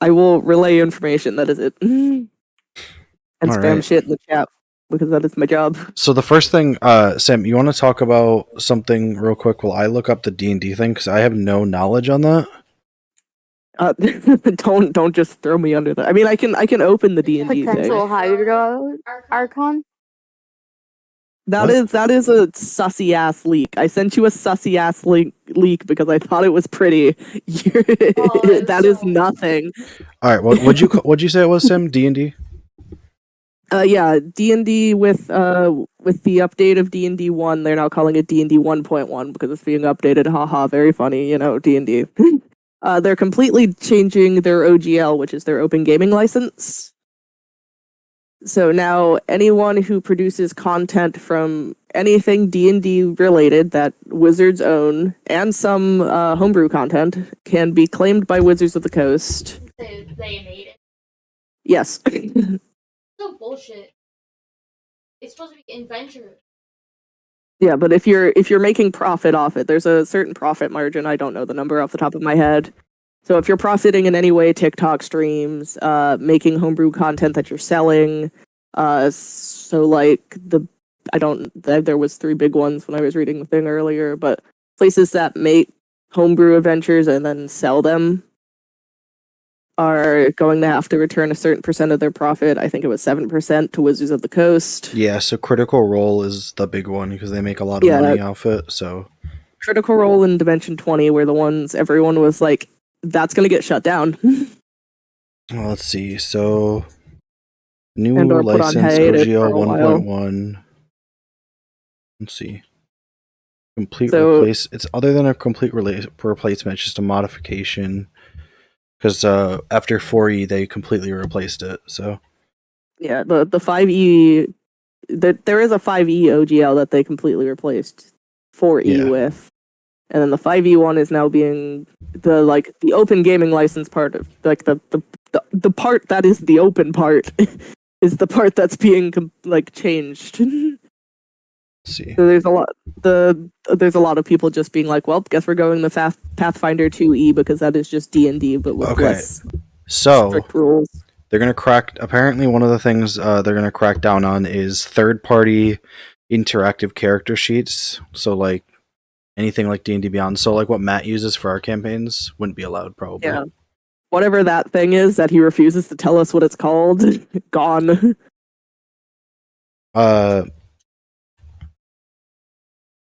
I will relay information. That is it. And All spam right. shit in the chat because that is my job. So the first thing, Sam, you want to talk about something real quick while I look up the D&D thing because I have no knowledge on that. Don't just throw me under that. I mean, I can open the D&D Potential thing. Hydra Archon. That is a sussy ass leak. I sent you a sussy ass leak because I thought it was pretty. That is nothing. All right, what'd you say it was, Sam? D&D? Yeah, D&D with the update of D&D 1, they're now calling it D&D 1.1 because it's being updated. Haha, very funny, D&D. They're completely changing their OGL, which is their open gaming license. So now anyone who produces content from anything D&D related that Wizards own and some homebrew content can be claimed by Wizards of the Coast. They made it. Yes. So bullshit. It's supposed to be adventure. Yeah, but if you're making profit off it, there's a certain profit margin. I don't know the number off the top of my head. So if you're profiting in any way, TikTok streams, making homebrew content that you're selling, so like there was 3 big ones when I was reading the thing earlier, but places that make homebrew adventures and then sell them are going to have to return a certain percent of their profit. I think it was 7% to Wizards of the Coast. Yeah, so Critical Role is the big one because they make a lot of money off it. So Critical Role and Dimension 20 were the ones everyone was like, that's going to get shut down. well, let's see. So new And/or put on license hiatus OGL for a while. 1.1. Let's see. Complete So- replace. It's other than a complete replacement, it's just a modification. Because after 4E, they completely replaced it. So Yeah, the 5E, there is a 5E OGL that they completely replaced 4E with, and then the 5E one is now being the open gaming license part of the part that is the open part is the part that's being changed. let's see. So there's a lot of people just being like, well, guess we're going the Pathfinder 2E because that is just D&D but with less strict rules. They're going to crack... Apparently, one of the things they're going to crack down on is third-party interactive character sheets. So, like, anything like D&D Beyond. So, like, what Matt uses for our campaigns wouldn't be allowed, probably. Yeah. Whatever that thing is that he refuses to tell us what it's called, gone.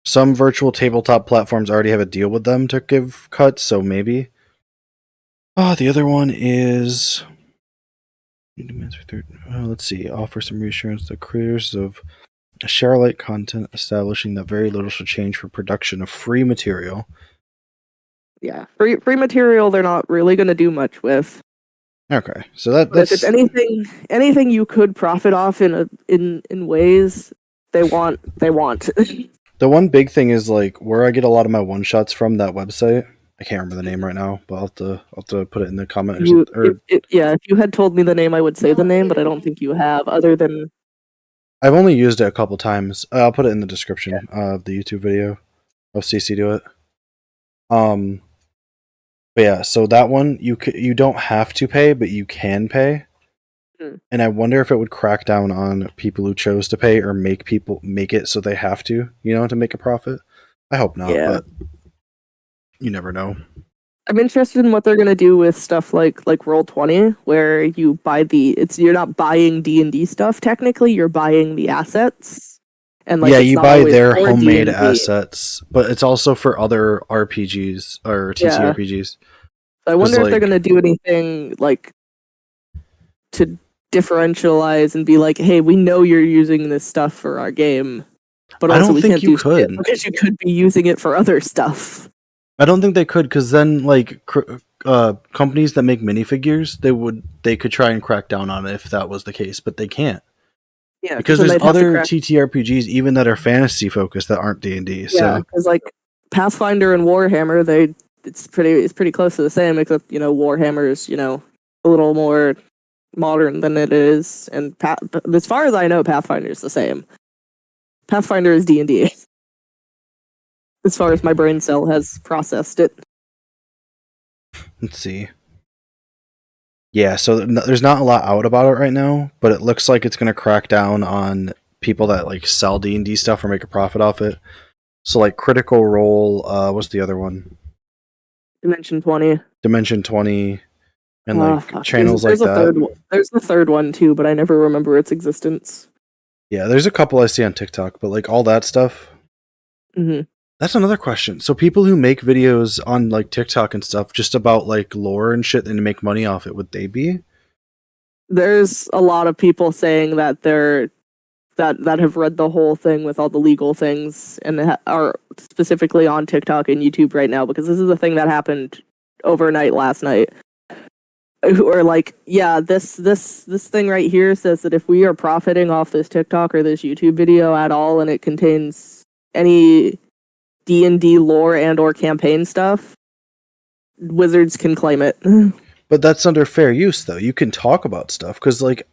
Some virtual tabletop platforms already have a deal with them to give cuts, so maybe. The other one is... let's see. Offer some reassurance to creators of share-alike content, establishing that very little should change for production of free material. Yeah, free material they're not really going to do much with. Okay, so that's... But if it's anything you could profit off in ways they want. The one big thing is like where I get a lot of my one-shots from, that website. I can't remember the name right now, but I'll have to put it in the comment. If you had told me the name, I would say the name, but I don't think you have. Other than I've only used it a couple times. I'll put it in the description of the YouTube video. I'll CC to it. But yeah, so that one you don't have to pay, but you can pay. And I wonder if it would crack down on people who chose to pay or make people make it so they have to make a profit. I hope not, but you never know. I'm interested in what they're gonna do with stuff like Roll20, where you buy you're not buying D&D stuff technically, you're buying the assets. And you buy their homemade assets, but it's also for other RPGs or TTRPGs. I wonder if they're gonna do anything to differentialize and be like, hey, we know you're using this stuff for our game, but also we can't do shit because you could be using it for other stuff. I don't think they could, because then companies that make minifigures, they could try and crack down on it if that was the case, but they can't. Yeah, because there's other TTRPGs even that are fantasy focused that aren't D&D. Yeah, because Pathfinder and Warhammer, it's pretty close to the same, except Warhammer's a little more modern than it is, and as far as I know, Pathfinder is the same. Pathfinder is D&D. As far as my brain cell has processed it. Let's see. Yeah, so there's not a lot out about it right now, but it looks like it's going to crack down on people that like sell D&D stuff or make a profit off it. So like Critical Role, what's the other one? Dimension 20. Dimension 20 and like Fuck. channels There's like a that. third one. There's the third one too, but I never remember its existence. Yeah, there's a couple I see on TikTok, but like all that stuff. Hmm. That's another question. So people who make videos on like TikTok and stuff just about like lore and shit and make money off it, would they be? There's a lot of people saying that that have read the whole thing with all the legal things and are specifically on TikTok and YouTube right now because this is the thing that happened overnight last night. Or like, yeah, this thing right here says that if we are profiting off this TikTok or this YouTube video at all and it contains any D&D lore and or campaign stuff, Wizards can claim it. But that's under fair use though. You can talk about stuff cuz like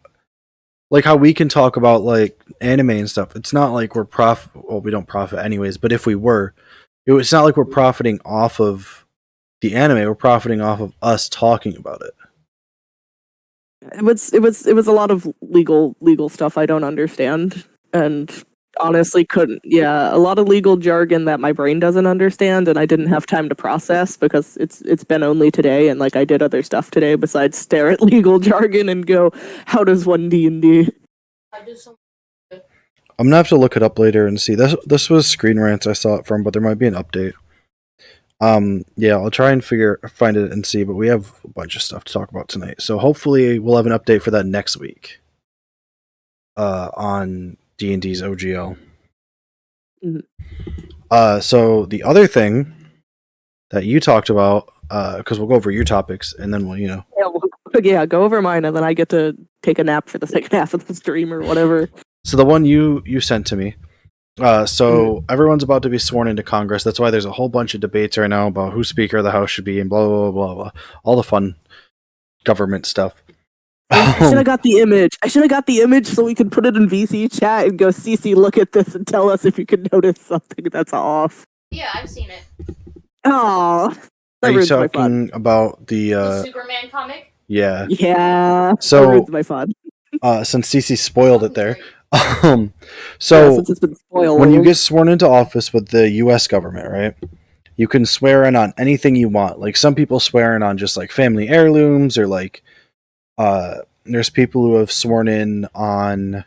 how we can talk about like anime and stuff. It's not like we don't profit anyways, but if we were, it's not like we're profiting off of the anime, we're profiting off of us talking about it. It was a lot of legal stuff I don't understand and honestly couldn't. Yeah, a lot of legal jargon that my brain doesn't understand and I didn't have time to process because it's been only today and like I did other stuff today besides stare at legal jargon and go, how does one D&D? I do some. I'm gonna have to look it up later and see. This was Screen Rants I saw it from, but there might be an update. Yeah, I'll try and find it and see, but we have a bunch of stuff to talk about tonight. So hopefully we'll have an update for that next week. On D&D's OGL. Mm-hmm. So the other thing that you talked about, because we'll go over your topics and then we'll, Yeah, go over mine and then I get to take a nap for the second half of the stream or whatever. So the one you sent to me. Everyone's about to be sworn into Congress. That's why there's a whole bunch of debates right now about who Speaker of the House should be and blah blah blah blah. All the fun government stuff. I should have got the image. I should have got the image so we could put it in VC chat and go, CC, look at this and tell us if you can notice something that's off. Yeah, I've seen it. Oh, are you talking about the Superman comic? Yeah. Yeah. So that ruins my fun. Since CC spoiled it there. Yeah, So since it's been spoiled. when you get sworn into office with the US government, right? You can swear in on anything you want. Like some people swear in on just like family heirlooms or like there's people who have sworn in on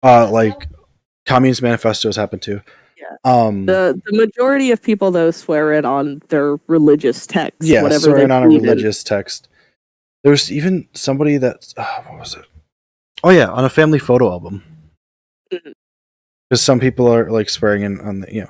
like Communist manifestos happen too. Yeah. The majority of people though swear in on their religious texts. Yeah, whatever swear in on a believe in. religious text. There's even somebody that what was it? Oh yeah, on a family photo album. Because some people are like swearing in on the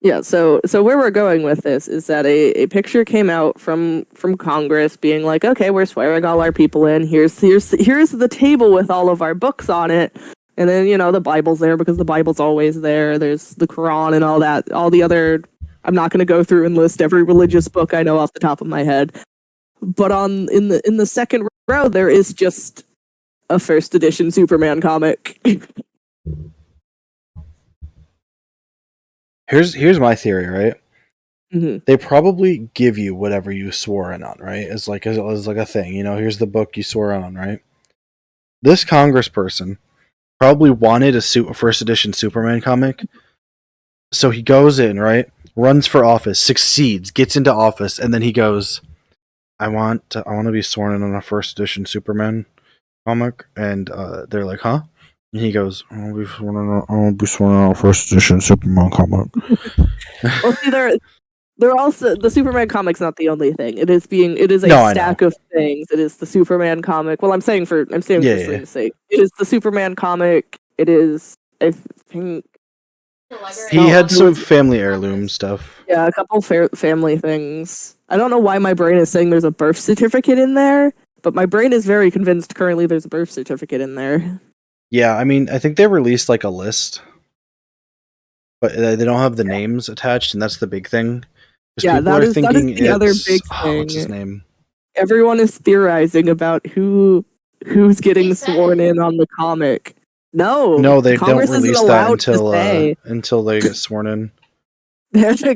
Yeah, so where we're going with this is that a picture came out from Congress being like, okay, we're swearing all our people in. Here's the table with all of our books on it. And then, the Bible's there because the Bible's always there. There's the Quran and all that. All the other, I'm not going to go through and list every religious book I know off the top of my head. But in the second row, there is just a first edition Superman comic. Here's my theory, right? Mm-hmm. They probably give you whatever you swore in on, right? As like a thing, here's the book you swore on, right? This congressperson probably wanted a first edition Superman comic. So he goes in, right? Runs for office, succeeds, gets into office, and then he goes, I want to be sworn in on a first edition Superman comic, and they're like, huh? And he goes, I want to be sworn in on a first edition Superman comic. Well, see, they're also the Superman comic's not the only thing. It is a stack of things. It is the Superman comic. Well, I'm saying for stream's sake, it is the Superman comic. It is, I think, he had some family heirloom stuff. Yeah, a couple family things. I don't know why my brain is saying there's a birth certificate in there, but my brain is very convinced currently there's a birth certificate in there. Yeah, I mean, I think they released like a list, but they don't have the names attached, and that's the big thing. Yeah, that is the other big thing. What's his name? Everyone is theorizing about who's getting sworn in on the comic. No, they Congress don't release isn't allowed that until they get sworn in.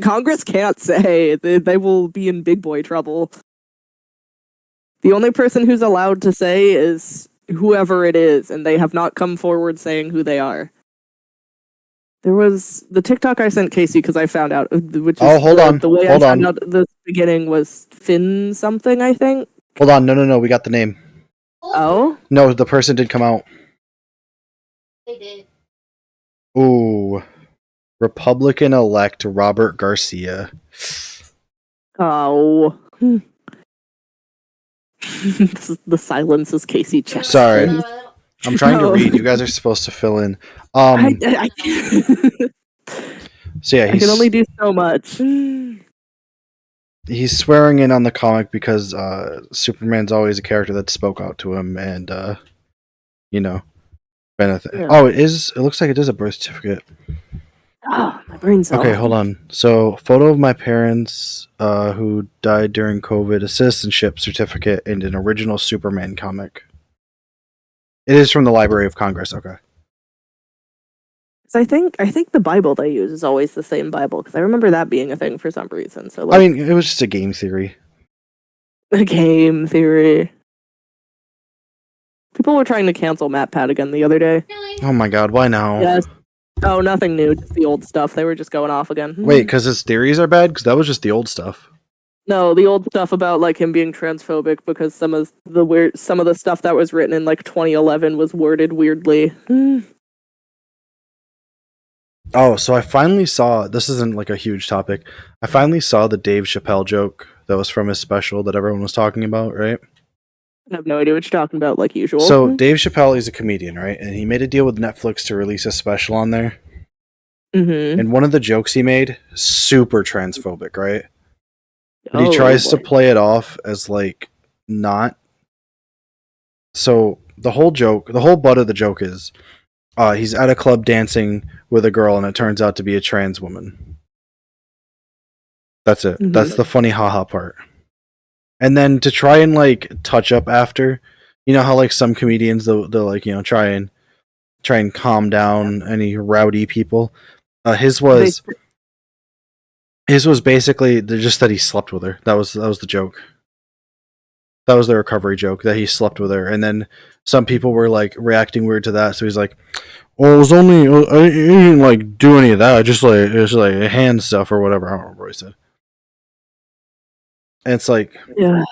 Congress can't say. They will be in big boy trouble. The only person who's allowed to say is whoever it is, and they have not come forward saying who they are. There was the TikTok I sent Casey because I found out, which is hold on. the way Hold I found on. out at the beginning was Finn something, I think. Hold on. No. We got the name. Oh? No, the person did come out. They did. Ooh. Republican-elect Robert Garcia. Oh. The silence is Casey checks. Sorry. things. I'm trying to No. read. You guys are supposed to fill in. I So yeah, can only do so much. he's swearing in on the comic because Superman's always a character that spoke out to him, and you know, been a thing. Yeah. Oh, it is. It looks like it is a birth certificate. Oh, my brain's Okay, off. hold on. So, photo of my parents who died during COVID, a citizenship certificate, and an original Superman comic. It is from the Library of Congress. Okay. I think the Bible they use is always the same Bible because I remember that being a thing for some reason. So like, I mean, it was just a game theory. a game theory. People were trying to cancel MatPat again the other day. Really? Oh my god, why now? Yes. Oh, nothing new, just the old stuff. They were just going off again. Wait, because his theories are bad? Because that was just the old stuff. No, the old stuff about like him being transphobic because some of the stuff that was written in like 2011 was worded weirdly. Oh, so I finally saw, this isn't like a huge topic, I finally saw the Dave Chappelle joke that was from his special that everyone was talking about, right? I have no idea what you're talking about, like usual. So Dave Chappelle is a comedian, right? And he made a deal with Netflix to release a special on there. Mm-hmm. And one of the jokes he made, super transphobic, right? But he Oh, tries to boy. play it off as like not. So the whole butt of the joke is he's at a club dancing with a girl and it turns out to be a trans woman. That's it. Mhm. That's the funny haha part. And then to try and like touch up after, you know how like some comedians they'll like, you know, try and calm down any rowdy people. His was basically just that he slept with her. That was the joke. That was the recovery joke, that he slept with her. And then some people were like reacting weird to that. So he's like, "Well, it was only I didn't like do any of that. I just like it was like hand stuff or whatever." I don't remember what he said. And it's like, Yeah.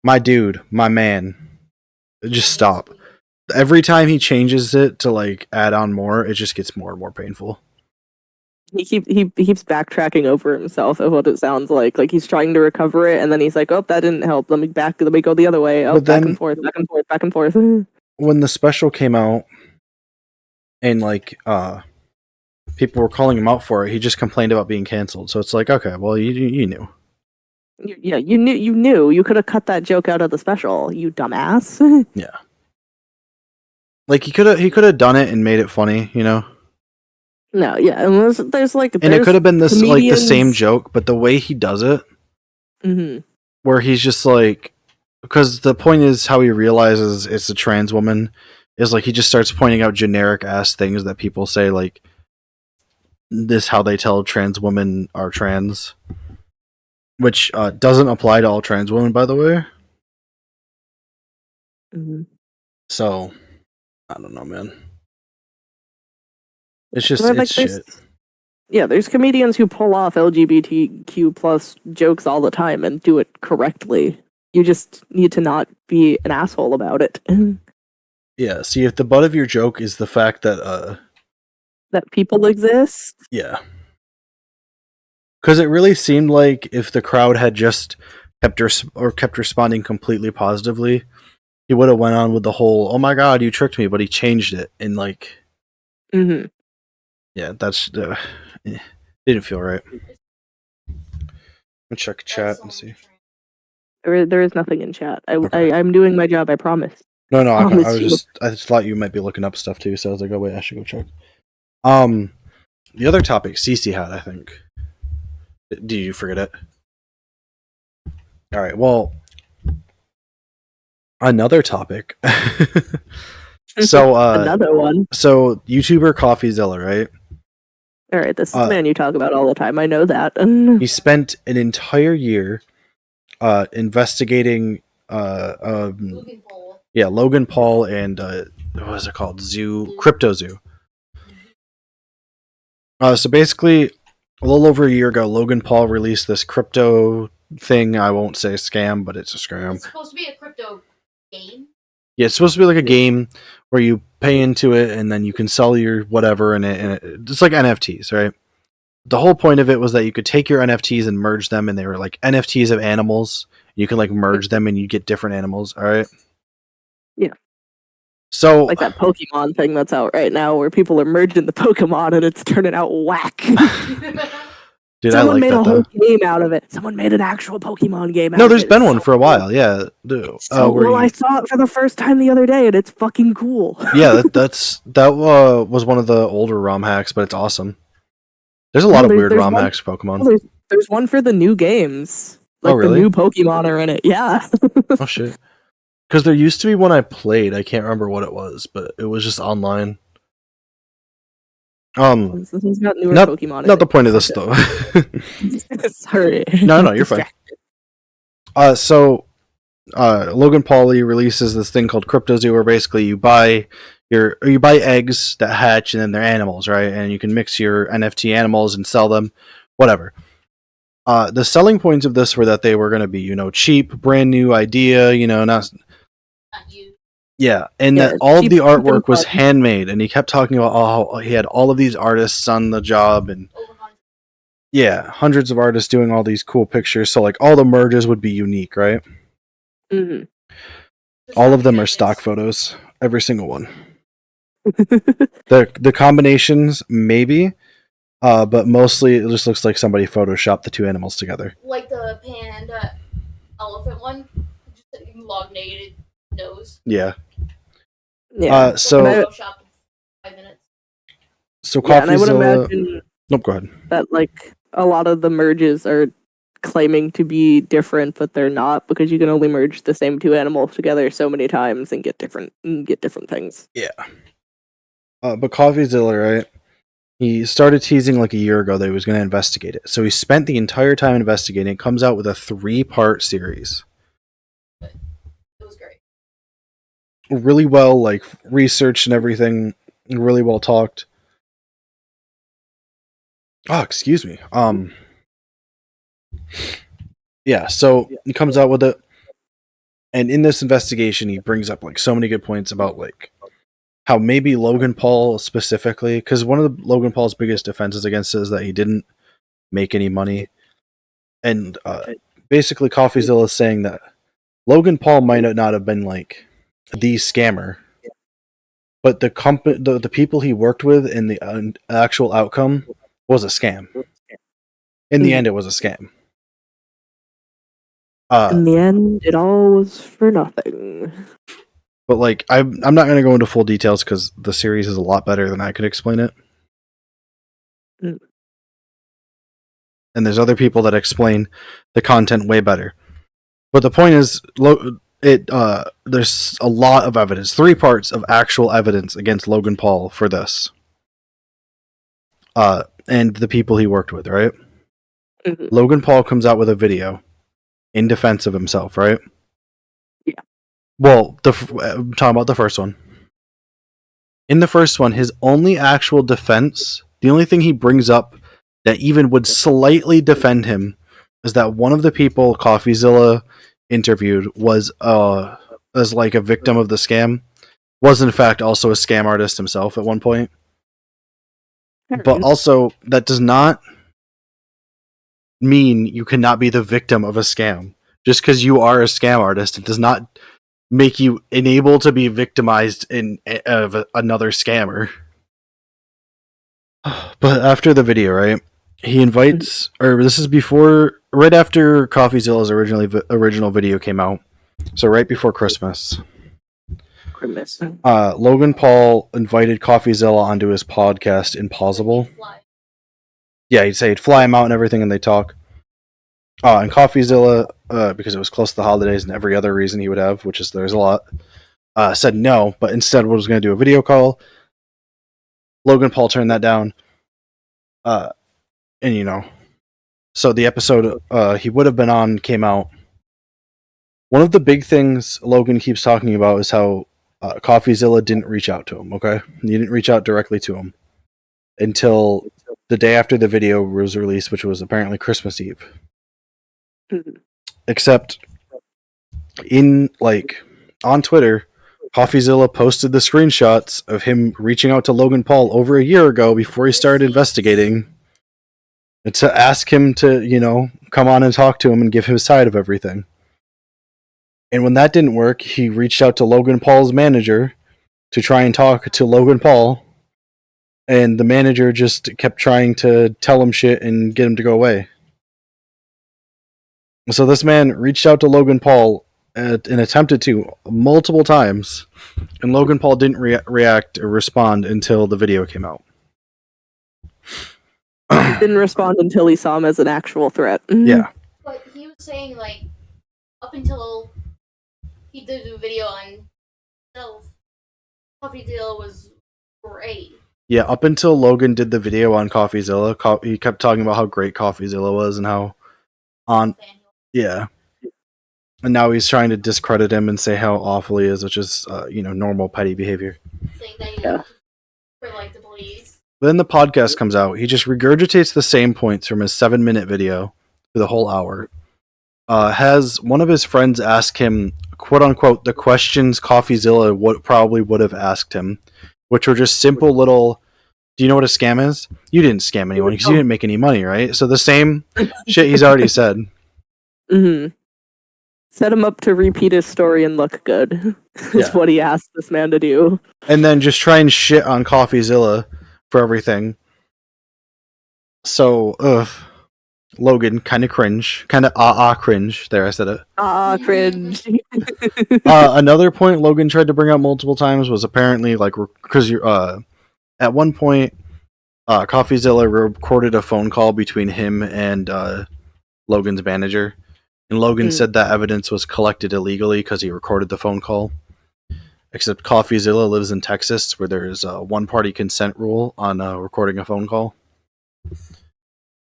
my dude, my man, just stop. Every time he changes it to like add on more, it just gets more and more painful. He keeps backtracking over himself of what it sounds like. Like he's trying to recover it, and then he's like, "Oh, that didn't help. Let me go the other way. Oh, But back then- and forth, back and forth, back and forth." When the special came out, and like people were calling him out for it, he just complained about being canceled. So it's like, okay, well, you knew. Yeah, you knew. You could have cut that joke out of the special, you dumbass. Yeah. Like he could have done it and made it funny, you know. No, yeah, and there's like, And it could have been this like the same comedians- joke, but the way he does it, Mhm. where he's just like, because the point is how he realizes it's a trans woman, is like he just starts pointing out generic ass things that people say, like this how they tell trans women are trans, which doesn't apply to all trans women, by the way. Mhm. So I don't know, man. It's just Well, like, it's shit. Yeah, there's comedians who pull off LGBTQ plus jokes all the time and do it correctly. You just need to not be an asshole about it. Yeah. See, if the butt of your joke is the fact that That people exist. yeah. Because it really seemed like if the crowd had just kept responding completely positively, he would have went on with the whole "Oh my god, you tricked me," but he changed it and like, Mm-hmm. yeah, that's didn't feel right. Let's check chat and see. There is nothing in chat. Okay. I'm doing my job. I promise. No, I Promise was you. I just thought you might be looking up stuff too, so I was like, oh wait, I should go check. The other topic Cece had, I think. Did you forget it? All right. Well, another topic. So Another one. So YouTuber CoffeeZilla, right? All right, this is the man you talk about all the time. I know that. He spent an entire year investigating Logan Paul. Yeah, Logan Paul and what was it called? Crypto Zoo. So basically, a little over a year ago, Logan Paul released this crypto thing. I won't say scam, but it's a scam. It's supposed to be a crypto game. Yeah, it's supposed to be like a game where you pay into it and then you can sell your whatever in it, and it's like NFTs, right? The whole point of it was that you could take your NFTs and merge them, and they were like NFTs of animals. You can like merge them and you get different animals. All right. Yeah. So Like that Pokemon thing that's out right now, where people are merging the Pokemon and it's turning out whack. dude, Someone I like made that a though. whole game out of it. Someone made an actual Pokemon game out No, of it. there's been It's one so for a cool. while. Yeah, dude. So well, I saw it for the first time the other day, and it's fucking cool. Yeah, that was one of the older ROM hacks, but it's awesome. There's a lot of weird ROM hacks for Pokemon. Well, there's one for the new games. Like really? the new Pokemon are in it. Yeah. Oh shit. Because there used to be one I played. I can't remember what it was, but it was just online. He's got newer not Pokemon. Not the point of this though. Sorry. No, you're fine. So Logan Paul releases this thing called Crypto Zoo, where basically you buy eggs that hatch and then they're animals, right? And you can mix your NFT animals and sell them, whatever. The selling points of this were that they were going to be, cheap, brand new idea, not you. Yeah, and that all of the artwork was handmade, and he kept talking about how he had all of these artists on the job, and yeah, hundreds of artists doing all these cool pictures. So like all the merges would be unique, right? Mm-hmm. All of them are stock photos, every single one. The combinations maybe, but mostly it just looks like somebody photoshopped the two animals together. Like the panda elephant one, just an elongated nose. Yeah. Yeah. So Photoshopped in 5 minutes. So yeah, and I would imagine. Nope, go ahead. That like a lot of the merges are claiming to be different, but they're not, because you can only merge the same two animals together so many times and get different things. Yeah. But CoffeeZilla, right? He started teasing like a year ago that he was going to investigate it. So he spent the entire time investigating. It comes out with a 3-part series. It was great. Really well, like, researched and everything. Really well talked. Oh, excuse me. Yeah, so he comes out with it. And in this investigation, he brings up, like, so many good points about, like, how maybe Logan Paul specifically, because one of the Logan Paul's biggest defenses against it is that he didn't make any money. And basically CoffeeZilla is saying that Logan Paul might not have been like the scammer, but the people he worked with and the actual outcome was a scam. In the end, it was a scam. In the end, it all was for nothing. But like, I'm not going to go into full details because the series is a lot better than I could explain it. Mm. And there's other people that explain the content way better. But the point is, there's a lot of evidence, 3 parts of actual evidence against Logan Paul for this. And the people he worked with, right? Mm-hmm. Logan Paul comes out with a video in defense of himself, right? Yeah. Well, I'm talking about the first one. In the first one, his only actual defense, the only thing he brings up that even would slightly defend him, is that one of the people CoffeeZilla interviewed was as like a victim of the scam, was in fact also a scam artist himself at one point. But also, that does not mean you cannot be the victim of a scam. Just because you are a scam artist, it does not make you unable to be victimized of another scammer. But after the video, right, he invites, or this is right after CoffeeZilla's original video came out, so right before Christmas. Logan Paul invited CoffeeZilla onto his podcast, Impossible. Yeah, he'd say he'd fly him out and everything, and they talk. And CoffeeZilla, because it was close to the holidays and every other reason he would have, which is there's a lot, said no, but instead was going to do a video call. Logan Paul turned that down. And so the episode he would have been on came out. One of the big things Logan keeps talking about is how CoffeeZilla didn't reach out to him. Okay, he didn't reach out directly to him until the day after the video was released, which was apparently Christmas Eve. Except on Twitter, CoffeeZilla posted the screenshots of him reaching out to Logan Paul over a year ago before he started investigating, to ask him to, come on and talk to him and give his side of everything. And when that didn't work, he reached out to Logan Paul's manager to try and talk to Logan Paul, and the manager just kept trying to tell him shit and get him to go away. So this man reached out to Logan Paul and attempted to multiple times, and Logan Paul didn't react or respond until the video came out. Didn't respond until he saw him as an actual threat. Yeah. But he was saying, like, up until he did the video on himself, CoffeeZilla was great. Yeah, up until Logan did the video on CoffeeZilla, he kept talking about how great CoffeeZilla was and how yeah. And now he's trying to discredit him and say how awful he is, which is, normal petty behavior. Saying that he for, like, the police. Then the podcast comes out. He just regurgitates the same points from his 7-minute video for the whole hour. Has one of his friends ask him, quote unquote, the questions CoffeeZilla probably would have asked him, which were just simple little, do you know what a scam is? You didn't scam anyone because you didn't make any money, right? So the same shit he's already said. Mm-hmm. Set him up to repeat his story and look good. Is what he asked this man to do. And then just try and shit on CoffeeZilla for everything. So, Logan, kind of cringe. Kind of cringe. There, I said it. Cringe. Another point Logan tried to bring up multiple times was apparently, because at one point, CoffeeZilla recorded a phone call between him and Logan's manager. And Logan said that evidence was collected illegally because he recorded the phone call. Except CoffeeZilla lives in Texas, where there is a one-party consent rule on recording a phone call.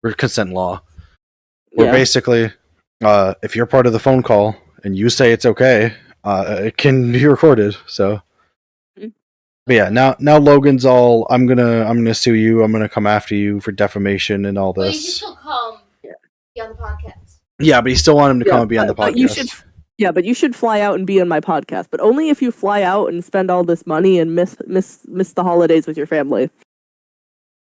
Or consent law. Where basically, if you're part of the phone call and you say it's okay, it can be recorded. So, but yeah, now Logan's all, I'm gonna sue you. I'm gonna come after you for defamation and all this. But you can still come be on the podcast. Yeah, but he still wanted him to come and be on the podcast. But you should fly out and be on my podcast. But only if you fly out and spend all this money and miss the holidays with your family.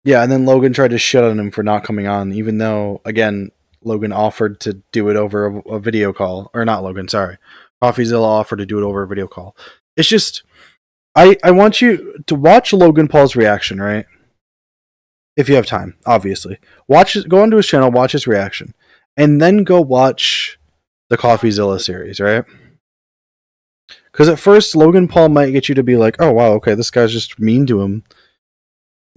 Yeah, and then Logan tried to shit on him for not coming on, even though, again, Logan offered to do it over a video call. Or not Logan, sorry. CoffeeZilla offered to do it over a video call. It's just, I want you to watch Logan Paul's reaction, right? If you have time, obviously. Go onto his channel, watch his reaction. And then go watch the CoffeeZilla series, right? Because at first, Logan Paul might get you to be like, oh, wow, okay, this guy's just mean to him.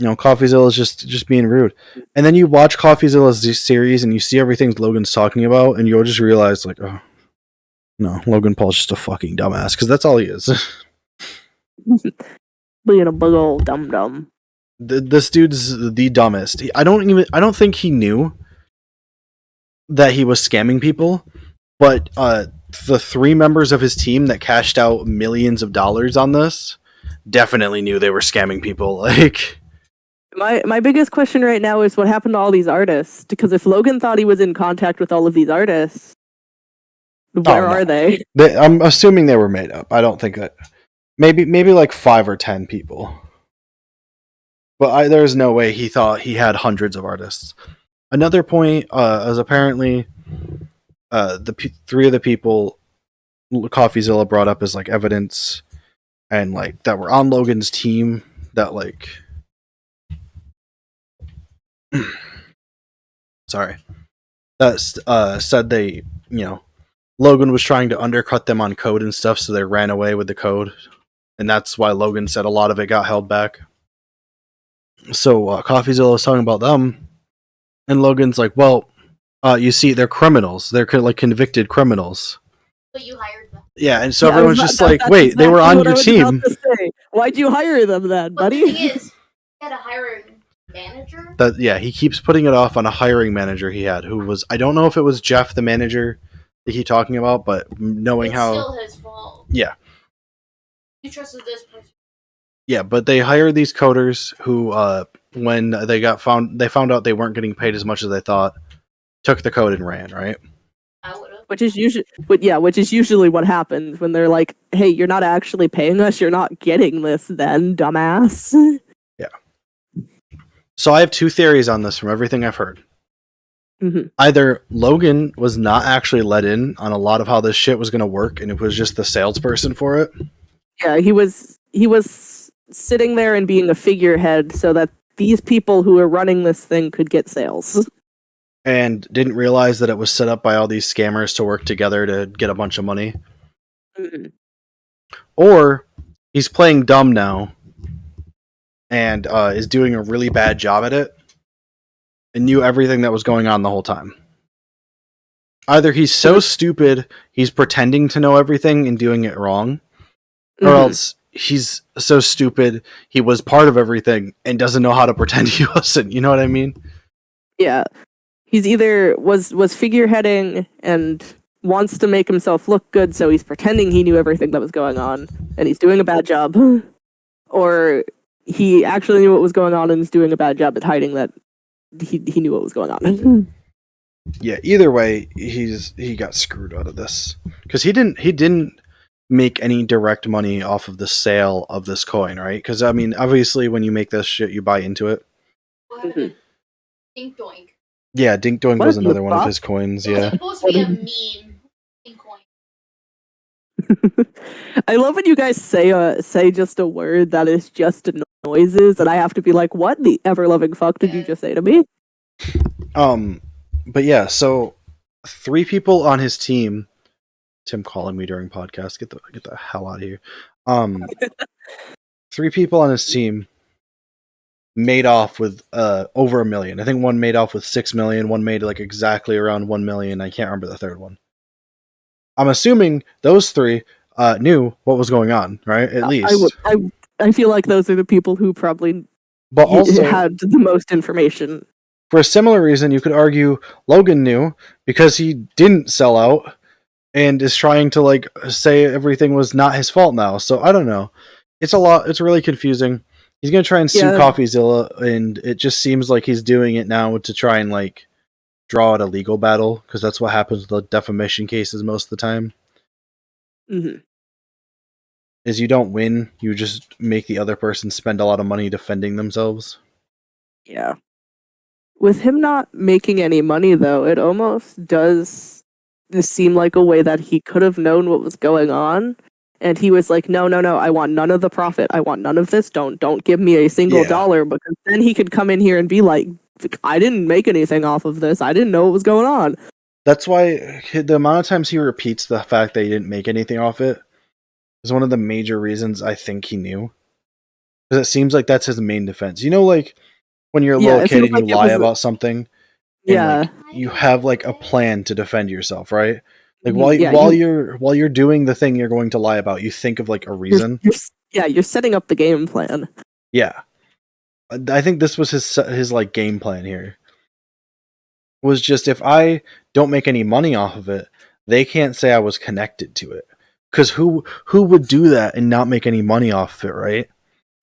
CoffeeZilla is just being rude. And then you watch CoffeeZilla's series and you see everything Logan's talking about, and you'll just realize, like, oh, no, Logan Paul's just a fucking dumbass, because that's all he is. Being a big old dum-dum. This dude's the dumbest. I don't think he knew that he was scamming people, but the 3 members of his team that cashed out millions of dollars on this definitely knew they were scamming people. Like, my biggest question right now is what happened to all these artists? Because if Logan thought he was in contact with all of these artists, where are they? I'm assuming they were made up. I don't think that. Maybe like 5 or 10 people. But there's no way he thought he had hundreds of artists. Another point is apparently the 3 of the people CoffeeZilla brought up as like evidence and like that were on Logan's team that like sorry, that said they, Logan was trying to undercut them on code and stuff, so they ran away with the code, and that's why Logan said a lot of it got held back. So CoffeeZilla was talking about them, and Logan's like, well, you see, they're criminals. They're like convicted criminals. But you hired them. Yeah, and so everyone's just like, wait, they were on your team. Why'd you hire them then, buddy? But the thing is, you had a hiring manager? He keeps putting it off on a hiring manager he had, who was, I don't know if it was Jeff, the manager, they keep talking about, but knowing It's how still his fault. Yeah. You trusted this person. Yeah, but they hired these coders who, when they found out they weren't getting paid as much as they thought, took the code and ran, right? I would have. Which is usually what happens when they're like, "Hey, you're not actually paying us. You're not getting this, then, dumbass." So I have two theories on this from everything I've heard. Mhm. Either Logan was not actually let in on a lot of how this shit was going to work, and it was just the salesperson for it. Yeah, he was sitting there and being a figurehead so that these people who are running this thing could get sales. And didn't realize that it was set up by all these scammers to work together to get a bunch of money. Mhm. Or he's playing dumb now and is doing a really bad job at it and knew everything that was going on the whole time. Either he's so stupid he's pretending to know everything and doing it wrong, or else he's so stupid he was part of everything and doesn't know how to pretend he wasn't. You know what I mean? Yeah. He's either was figureheading and wants to make himself look good, so he's pretending he knew everything that was going on, and he's doing a bad job, or he actually knew what was going on and is doing a bad job at hiding that he knew what was going on. Yeah, either way, he got screwed out of this because he didn't make any direct money off of the sale of this coin, right? Because I mean, obviously, when you make this shit, you buy into it. What happened to Dink Doink? Yeah, Dink Doink What was is the another one of fuck? his coins. It was Yeah, supposed to be a meme. Dink Coin. I love when you guys say just a word that is just noises, and I have to be like, "What the ever loving fuck did you just say to me?" but yeah, so 3 people on his team. Tim calling me during podcast. Get the hell out of here. 3 people on his team made off with over $1 million. I think one made off with 6 million. One made like exactly around 1 million. I can't remember the third one. I'm assuming those 3 knew what was going on, right? At least. I feel like those are the people who probably But also, had the most information. for a similar reason, you could argue Logan knew because he didn't sell out and is trying to like say everything was not his fault now. So I don't know. It's really confusing. He's gonna try and sue CoffeeZilla, and it just seems like he's doing it now to try and like draw out a legal battle, because that's what happens with the defamation cases most of the time. Mm-hmm. Is you don't win, you just make the other person spend a lot of money defending themselves. Yeah. With him not making any money, though, it almost does seem like a way that he could have known what was going on, and he was like, "No, I want none of the profit. I want none of this. Don't give me a single dollar," because then he could come in here and be like, "I didn't make anything off of this. I didn't know what was going on." That's why the amount of times he repeats the fact that he didn't make anything off it is one of the major reasons I think he knew. Because it seems like that's his main defense. You know, like when you're a little kid and you lie about something, and like, you have like a plan to defend yourself, right? Like while you're doing the thing you're going to lie about, you think of like a reason. You're setting up the game plan. Yeah, I think this was his like game plan here. Was just, if I don't make any money off of it, they can't say I was connected to it. Because who would do that and not make any money off of it, right?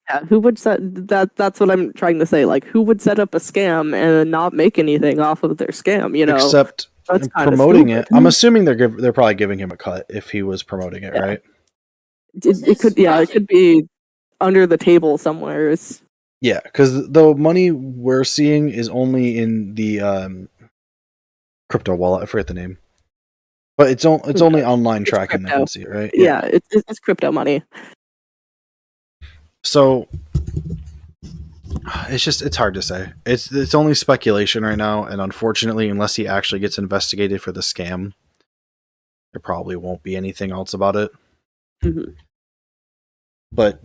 Yeah, who would set that? That's what I'm trying to say. Like, who would set up a scam and not make anything off of their scam? You know, except promoting it. I'm assuming they're probably giving him a cut if he was promoting it, right? It could be under the table somewhere. Yeah, because the money we're seeing is only in the crypto wallet. I forget the name, but it's only online tracking that can see it, right? Yeah, it's crypto money. So it's hard to say. It's only speculation right now, and unfortunately, unless he actually gets investigated for the scam, there probably won't be anything else about it. Mm-hmm. But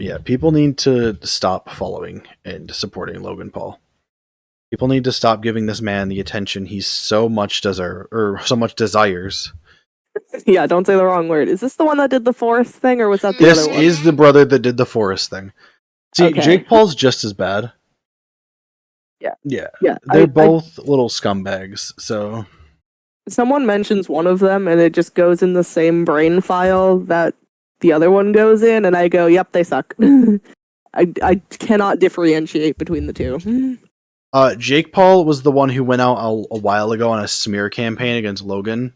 yeah, people need to stop following and supporting Logan Paul. People need to stop giving this man the attention he so much desires. Yeah, don't say the wrong word. Is this the one that did the forest thing, or was that the other one? This is the brother that did the forest thing. See, okay. Jake Paul's just as bad. Yeah. They're both little scumbags. So someone mentions one of them and it just goes in the same brain file that the other one goes in, and I go, "Yep, they suck." I cannot differentiate between the two. Jake Paul was the one who went out a while ago on a smear campaign against Logan,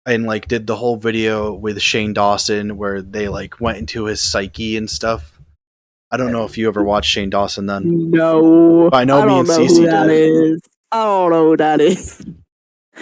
and like did the whole video with Shane Dawson where they like went into his psyche and stuff. I don't know if you ever watched Shane Dawson then. No, But I know me and don't know Cece who that did. is. I don't know who that is.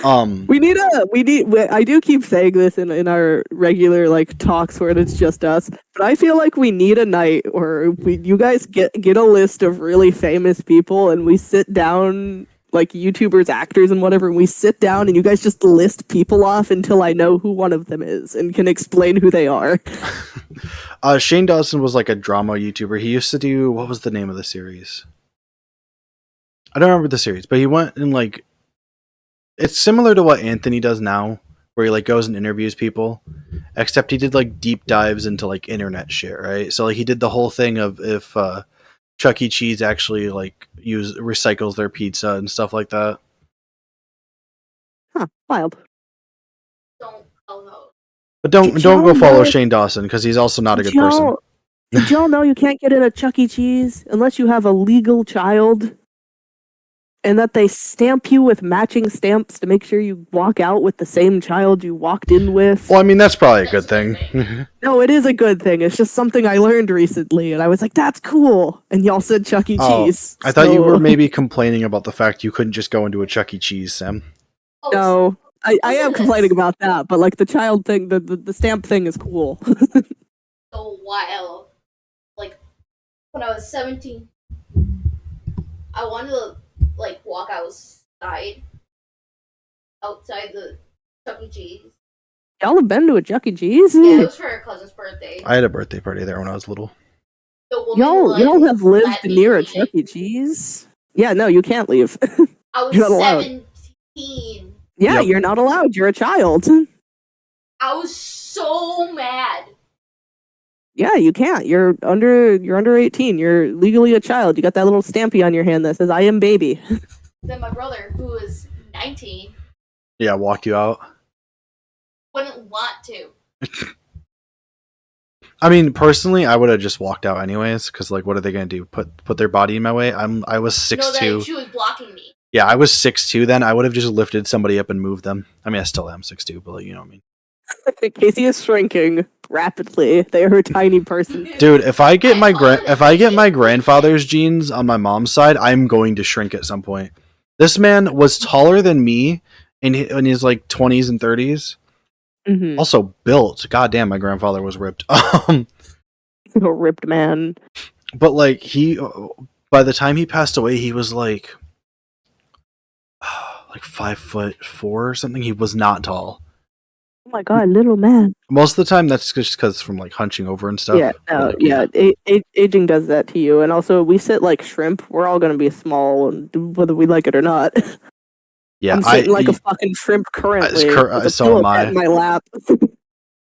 I do keep saying this in our regular like talks where it's just us, but I feel like we need a night where you guys get a list of really famous people and we sit down, like YouTubers, actors, and whatever, and we sit down and you guys just list people off until I know who one of them is and can explain who they are. Shane Dawson was like a drama YouTuber. He used to do, what was the name of the series? I don't remember the series, but he went and like, it's similar to what Anthony does now, where he like goes and interviews people, except he did like deep dives into like internet shit, right? So like he did the whole thing of if Chuck E. Cheese actually like recycles their pizza and stuff like that. Huh, wild. Don't follow. But don't go follow Shane Dawson because he's also not a good person. Did y'all know you can't get in a Chuck E. Cheese unless you have a legal child? And that they stamp you with matching stamps to make sure you walk out with the same child you walked in with. Well, I mean, that's probably a good thing. No, it is a good thing. It's just something I learned recently, and I was like, that's cool. And y'all said Chuck E. Cheese. I thought you were maybe complaining about the fact you couldn't just go into a Chuck E. Cheese, Sam. No, I am complaining about that, but like the child thing, the stamp thing is cool. So wild. Like, when I was 17, I wanted to like walk outside the Chuck E. Cheese. Y'all have been to a Chuck E. Cheese? Yeah, it was for her cousin's birthday. I had a birthday party there when I was little. The woman Y'all have lived let me near a leave. Chuck E. Cheese? Yeah, no, you can't leave. I was You're not allowed. 17. Yeah, Yep. You're not allowed. You're a child. I was so mad. Yeah, you can't. You're under 18. You're legally a child. You got that little stampy on your hand that says "I am baby." Then my brother, who was 19, Yeah, walked you out. wouldn't want to. I mean, personally, I would have just walked out anyways, because like, what are they gonna do? Put their body in my way? I was 6'2". No, that she was blocking me. Yeah, I was 6'2". Then I would have just lifted somebody up and moved them. I mean, I still am 6'2", but like, you know what I mean. Casey is shrinking rapidly. They are a tiny person. Dude, if I get my grandfather's genes on my mom's side, I'm going to shrink at some point. This man was taller than me in his like 20s and 30s. Mm-hmm. Also built. God damn, my grandfather was ripped. A ripped man. But like by the time he passed away, he was like 5'4" or something. He was not tall. Oh my god, little man. Most of the time, that's just because from like hunching over and stuff. Yeah, no, aging does that to you. And also, we sit like shrimp. We're all gonna be small, whether we like it or not. Yeah, I'm sitting like a fucking shrimp currently. With a so am I. in my lap.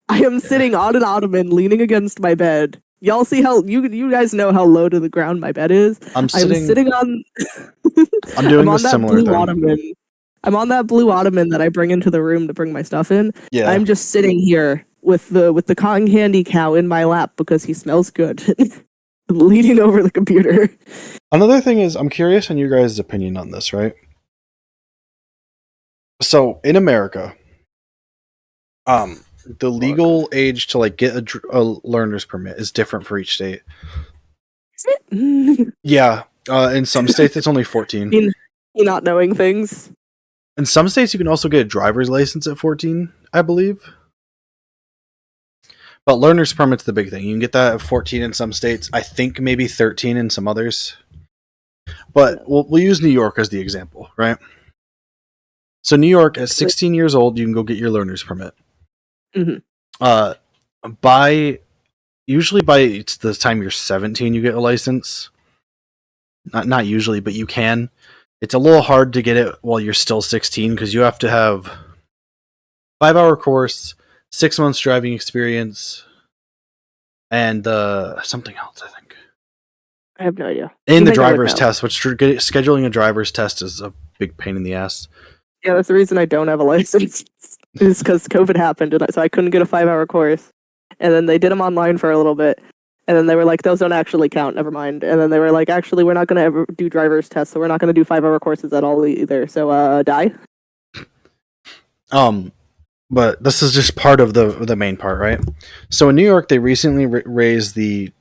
I am sitting on an ottoman, leaning against my bed. Y'all see how you guys know how low to the ground my bed is. I'm sitting on. I'm doing a similar thing. Ottoman. I'm on that blue ottoman that I bring into the room to bring my stuff in. Yeah. I'm just sitting here with the cotton candy cow in my lap because he smells good, leaning over the computer. Another thing is, I'm curious on your guys' opinion on this, right? So in America, the legal age to like get a learner's permit is different for each state. Is it? Yeah, in some states it's only 14. You not knowing things. In some states, you can also get a driver's license at 14, I believe. But learner's permit's the big thing. You can get that at 14 in some states. I think maybe 13 in some others. But we'll use New York as the example, right? So New York, at 16 years old, you can go get your learner's permit. Mm-hmm. Usually by the time you're 17, you get a license. Not usually, but you can. It's a little hard to get it while you're still 16 because you have to have 5-hour course, 6 months driving experience, and something else, I think. I have no idea. And the driver's test, which scheduling a driver's test is a big pain in the ass. Yeah, that's the reason I don't have a license. Is because COVID happened, and so I couldn't get a 5-hour course. And then they did them online for a little bit, and then they were like, "Those don't actually count. Never mind." And then they were like, "Actually, we're not going to ever do driver's tests, so we're not going to do 5-hour courses at all either. So, die." But this is just part of the main part, right? So in New York, they recently raised the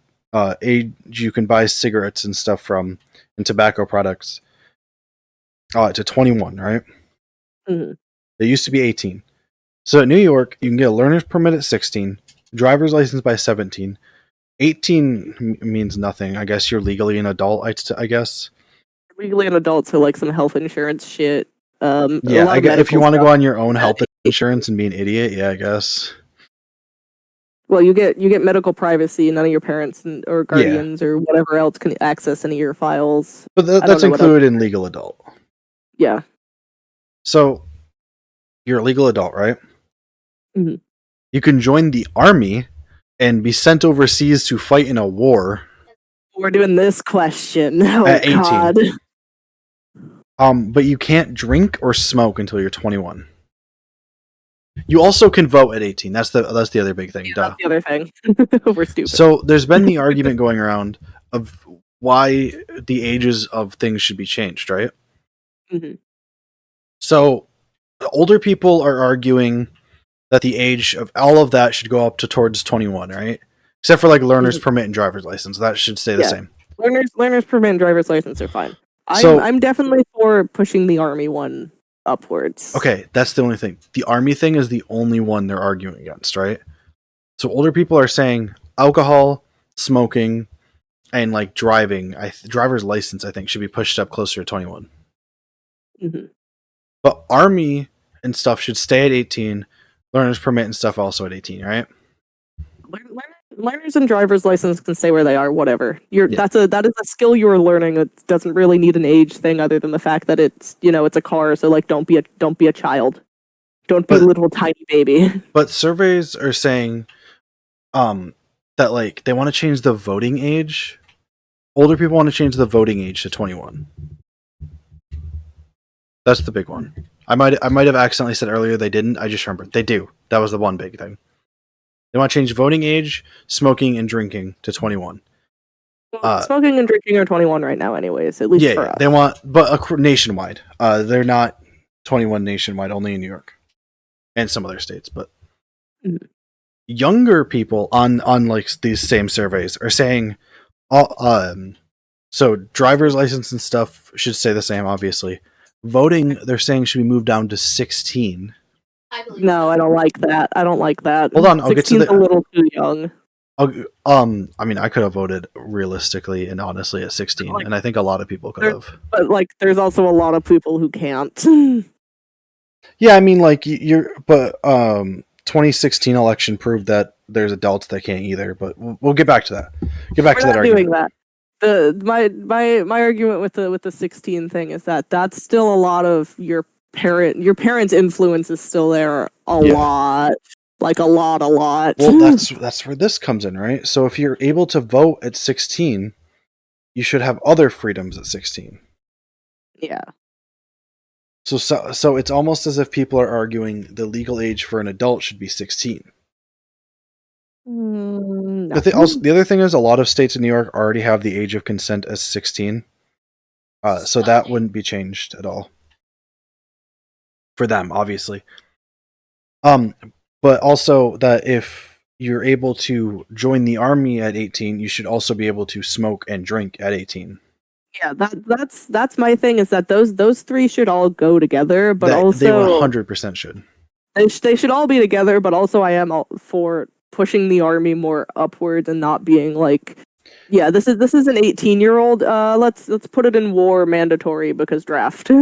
age you can buy cigarettes and stuff from and tobacco products to 21, right? Mm-hmm. They used to be 18. So in New York, you can get a learner's permit at 16, driver's license by 17. 18 means nothing. I guess you're legally an adult, I guess. Legally an adult, so like some health insurance shit. Yeah, I guess if you want to go on your own health insurance and be an idiot, yeah, I guess. Well, you get medical privacy. None of your parents or guardians or whatever else can access any of your files. But that's included in legal adult. Yeah. So you're a legal adult, right? Mm-hmm. You can join the army and be sent overseas to fight in a war. We're doing this question. Oh, at 18. God. But you can't drink or smoke until you're 21. You also can vote at 18. That's the other big thing. Yeah, Duh. that's the other thing. We're stupid. So there's been the argument going around of why the ages of things should be changed, right? Mm-hmm. So older people are arguing that the age of all of that should go up to towards 21, right? Except for like learner's permit and driver's license. That should stay the same. Learner's permit and driver's license are fine. So, I'm definitely for pushing the army one upwards. Okay, that's the only thing. The army thing is the only one they're arguing against, right? So older people are saying alcohol, smoking, and like driving. Driver's license, I think, should be pushed up closer to 21. Mm-hmm. But army and stuff should stay at 18. Learner's permit and stuff also at 18, right? Learners and driver's license can stay where they are. Whatever. That is a skill you're learning. It doesn't really need an age thing, other than the fact that it's a car. So like, don't be a child. Don't be a little tiny baby. But surveys are saying, that like they want to change the voting age. Older people want to change the voting age to 21. That's the big one. I might have accidentally said earlier they didn't. I just remembered they do. That was the one big thing. They want to change voting age, smoking, and drinking to 21. Smoking and drinking are 21 right now, anyways. At least for us. They want, but nationwide. They're not 21 nationwide, only in New York and some other states. But younger people on like these same surveys are saying, so driver's license and stuff should stay the same. Obviously, voting they're saying should be moved down to 16. No, I don't like that. Hold on, I'll get to a little too young. I mean, I could have voted realistically and honestly at 16, and I think a lot of people could have. But like, there's also a lot of people who can't. Yeah, I mean, like 2016 election proved that there's adults that can't either. But we'll get back to that. Get back to that argument. Doing that. My argument with the 16 thing is that that's still a lot of your parents' influence is still there a lot. Like a lot. Well, that's where this comes in, right? So if you're able to vote at 16, you should have other freedoms at 16. Yeah. So it's almost as if people are arguing the legal age for an adult should be 16. No. The other thing is a lot of states in New York already have the age of consent as 16. So that wouldn't be changed at all. For them, obviously. But also that if you're able to join the army at 18, you should also be able to smoke and drink at 18. Yeah, that's my thing, is that those three should all go together, but also they 100% should. They should all be together, but also I am for pushing the army more upwards and not being like, yeah, this is an 18-year-old. Let's put it in war mandatory because draft.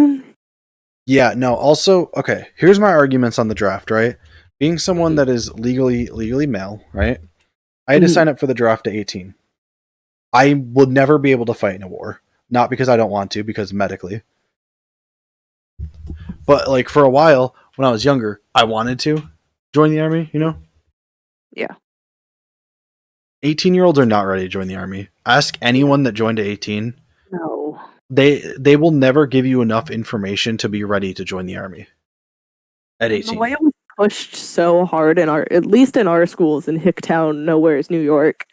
Yeah, no, also, okay, here's my arguments on the draft, right? Being someone that is legally male, right? I had to sign up for the draft at 18. I would never be able to fight in a war. Not because I don't want to, because medically. But like for a while, when I was younger, I wanted to join the army, you know? Yeah. 18-year-olds are not ready to join the army. Ask anyone that joined at 18. No. they will never give you enough information to be ready to join the army at The 18. way it was pushed so hard in our, at least in our schools in Hicktown, Nowhere's New York,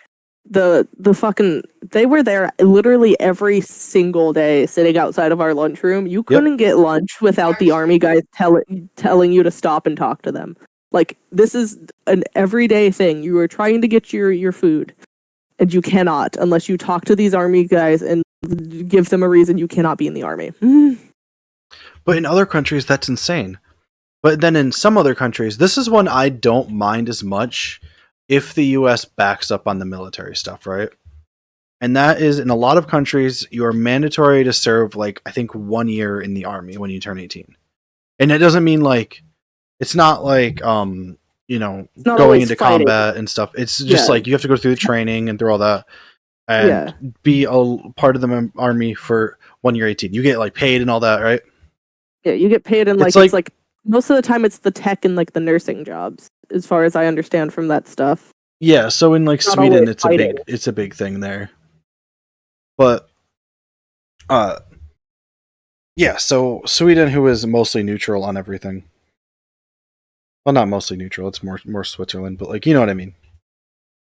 the fucking, they were there literally every single day sitting outside of our lunchroom. You couldn't get lunch without the army guys telling you to stop and talk to them. Like, this is an everyday thing. You are trying to get your food, and you cannot unless you talk to these army guys and give them a reason you cannot be in the army. But in other countries, that's insane. But then in some other countries, this is one I don't mind as much if the US backs up on the military stuff, right? And that is, in a lot of countries, you are mandatory to serve, like, I think 1 year in the army when you turn 18. And it doesn't mean, like, it's not like, you know, not going always into fighting. combat and stuff. It's just like you have to go through the training and through all that and be a part of the army for 1 year 18. You get, like, paid and all that, right? Yeah, you get paid in, like, It's it's like- like most of the time it's the tech and, like, the nursing jobs, as far as I understand from that stuff. Yeah, so in, like, Not Sweden, always it's fighting. a big thing there. But yeah, so Sweden, who is mostly neutral on everything. Well, not mostly neutral, it's more Switzerland, but, like, you know what I mean.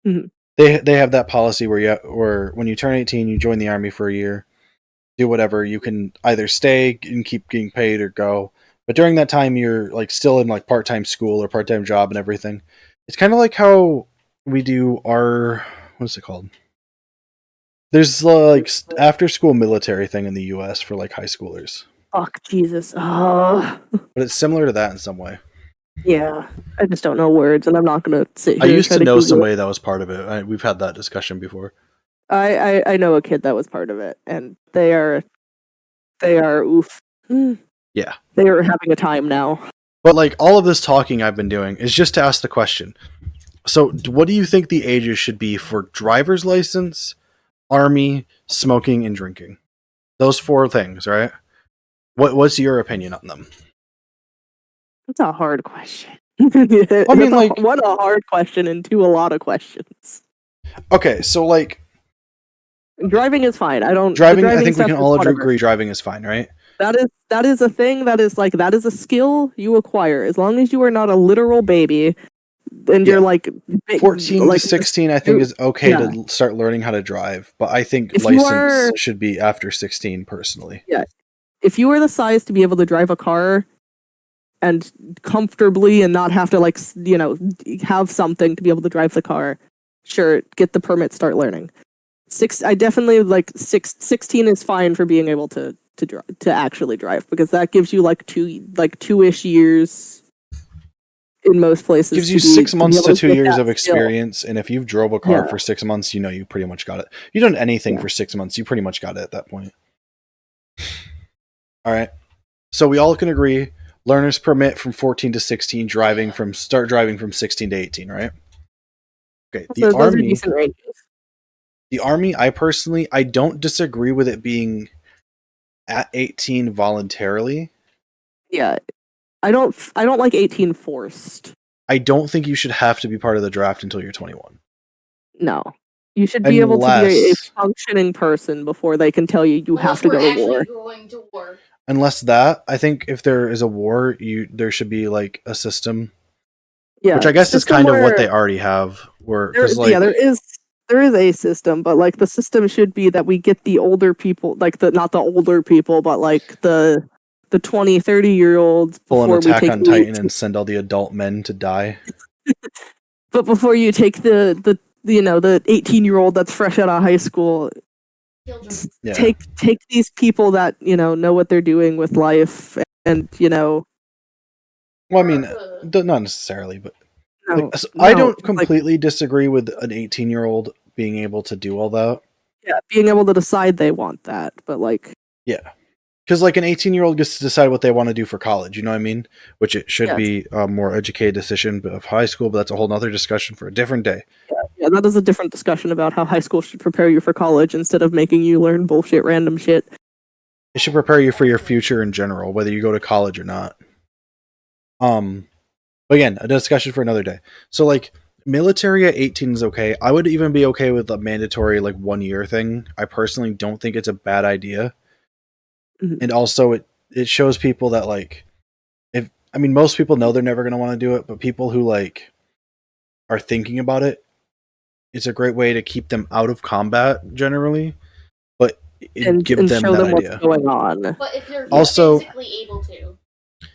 Mhm. They have that policy where when you turn 18, you join the army for a year, do whatever, you can either stay and keep getting paid or go. But during that time, you're, like, still in, like, part-time school or part-time job and everything. It's kind of like how we do our, what's it called? There's, like, after school military thing in the US for, like, high schoolers. Fuck, Jesus. Oh. But it's similar to that in some way. Yeah, I just don't know words, and I'm not gonna sit I here used and try to know Google it. somebody that was part of it. We've had that discussion before. I know a kid that was part of it, and they are oof. Yeah. They are having a time now. But, like, all of this talking I've been doing is just to ask the question. So, what do you think the ages should be for driver's license, army, smoking, and drinking? Those 4 things, right? What's your opinion on them? That's a hard question. I mean, like, one, a hard question, and 2, a lot of questions. Okay, so, like, driving is fine. I don't. Driving, I think we can all agree driving is fine, right? That is a thing. That is, like, that is a skill you acquire as long as you are not a literal baby, and you're, like, 14 like, to 16, I think, is okay to start learning how to drive, but I think If license should be after 16, personally. Yeah. If you are the size to be able to drive a car and comfortably and not have to, like, you know, have something to be able to drive the car, sure, get the permit, start learning. I definitely, like, 16 is fine for being able to actually drive, because that gives you, like, 2-ish years in most places. Gives you 6 months to 2 years of experience, and if you've drove a car for 6 months, you know you pretty much got it. You done anything for 6 months, you pretty much got it at that point. All right. So we all can agree, learner's permit from 14 to 16, start driving from 16 to 18, right? Okay. So those are decent ranges. The army, I don't disagree with it being at 18 voluntarily. Yeah. I don't like 18 forced. I don't think you should have to be part of the draft until you're 21. No. You should be able to be a functioning person before they can tell you have to go to war. Unless that, I think if there is a war, there should be, like, a system. Yeah. Which I guess is kind of what they already have. There is a system, but, like, the system should be that we get the older people, like, not the older people, but, like, the 20, 30-year-olds pull an Attack on Titan and send all the adult men to die. But before you take the 18-year-old that's fresh out of high school, take these people that, know what they're doing with life, and, Well, I mean, not necessarily, but I don't completely disagree with an 18-year-old being able to do all that. Yeah, being able to decide they want that, but, like... Yeah. Because, like, an 18-year-old gets to decide what they want to do for college, you know what I mean? Which it should be a more educated decision of high school, but that's a whole other discussion for a different day. Yeah, that is a different discussion about how high school should prepare you for college instead of making you learn bullshit random shit. It should prepare you for your future in general, whether you go to college or not. But again, a discussion for another day. So, like, military at 18 is okay. I would even be okay with a mandatory, like, 1 year thing. I personally don't think it's a bad idea. And also it shows people that like most people know they're never going to want to do it, but people who like are thinking about it, it's a great way to keep them out of combat generally, but give them show that them what's idea. going on. But if you're Also physically able to.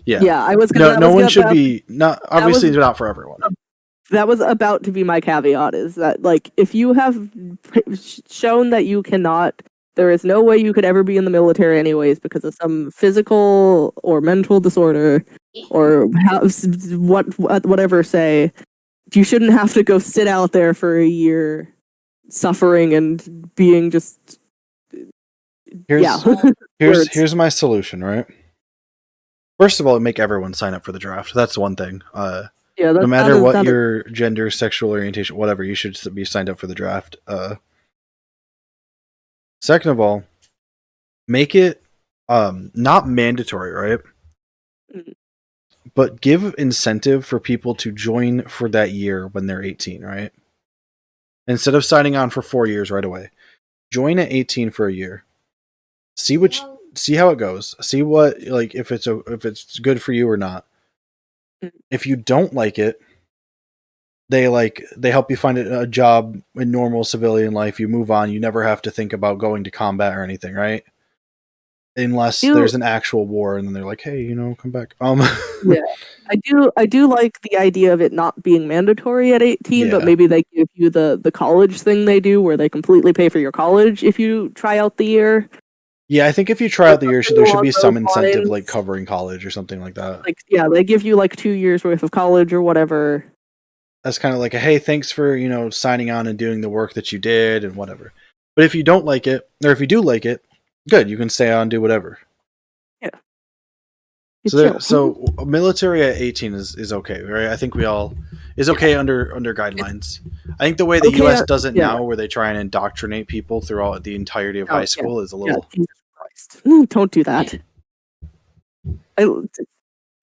Yeah. I was gonna. No one should be not. Obviously, not for everyone. That was about to be my caveat. Is that like if you have shown that you cannot, there is no way you could ever be in the military anyways because of some physical or mental disorder or whatever. Say you shouldn't have to go sit out there for a year, suffering and being just. Here's my solution. Right. First of all, make everyone sign up for the draft. That's one thing. No matter what your gender, sexual orientation, whatever, you should be signed up for the draft. Second of all, make it not mandatory, right? But give incentive for people to join for that year when they're 18, right? Instead of signing on for 4 years right away, join at 18 for a year. See how it goes. See what like if it's good for you or not. If you don't like it, they help you find a job in normal civilian life. You move on. You never have to think about going to combat or anything, right? Unless there's an actual war, and then they're like, "Hey, come back." Yeah, I do like the idea of it not being mandatory at 18, but maybe they give you the college thing they do, where they completely pay for your college if you try out the year. Yeah, I think if you try out the year, there should be some incentive, like covering college or something like that. Like, yeah, they give you like 2 years worth of college or whatever. That's kind of like hey, thanks for signing on and doing the work that you did and whatever. But if you don't like it, or if you do like it, good, you can stay on, do whatever. Yeah. So military at 18 is okay, right? I think we all is okay under guidelines. I think the way the U.S. does it now, where they try and indoctrinate people throughout the entirety of high school, is a little. Jesus Christ! Don't do that.